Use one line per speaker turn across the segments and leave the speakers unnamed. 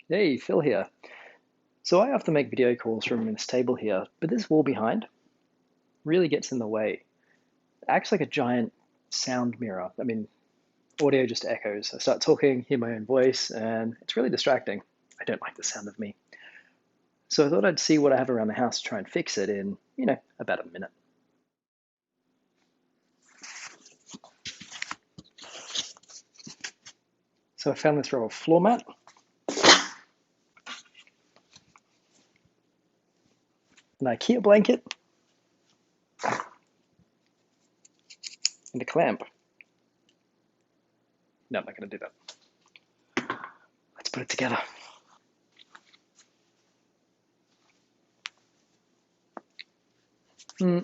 Hey, Phil here. So I often make video calls from this table here, but this wall behind really gets in the way. It acts like a giant sound mirror. Audio just echoes. I start talking, hear my own voice, and it's really distracting. I don't like the sound of me. So I thought I'd see what I have around the house to try and fix it in, about a minute. So I found this roll of floor mat, an IKEA blanket, and a clamp. No, I'm not going to do that. Let's put it together. Hmm.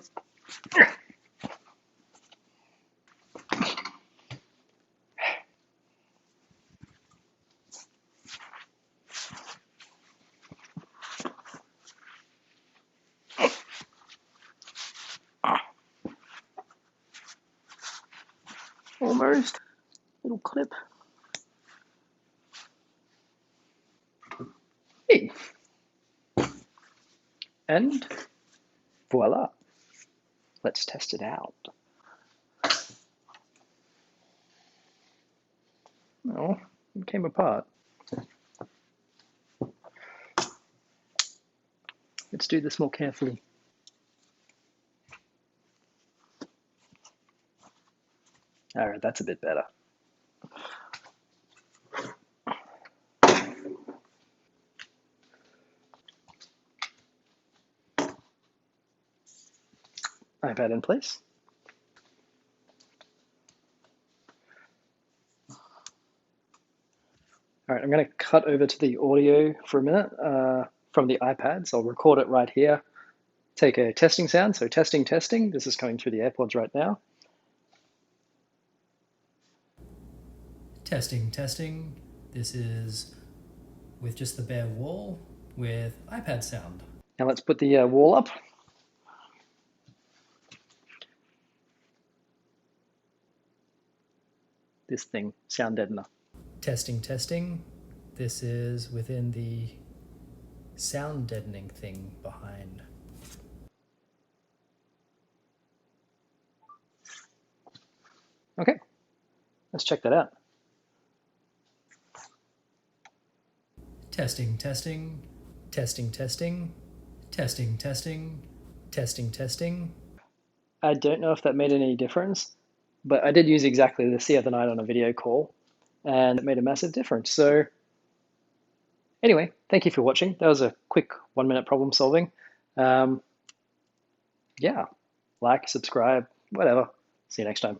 Almost. Little clip. Hey. And voila. Let's test it out. Oh, it came apart. Let's do this more carefully. All right, that's a bit better. iPad in place. All right, I'm going to cut over to the audio for a minute from the iPad. So I'll record it right here. Take a testing sound. So testing, testing. This is coming through the AirPods right now.
Testing, testing. This is with just the bare wall with iPad sound.
Now let's put the wall up. This thing, sound deadener.
Testing, testing. This is within the sound deadening thing behind.
Okay, let's check that out.
Testing, testing. Testing, testing. Testing, testing. Testing, testing.
I don't know if that made any difference, but I did use exactly this the other night on a video call, and it made a massive difference. So anyway, thank you for watching. That was a quick 1 minute problem solving. Yeah, like, subscribe, whatever. See you next time.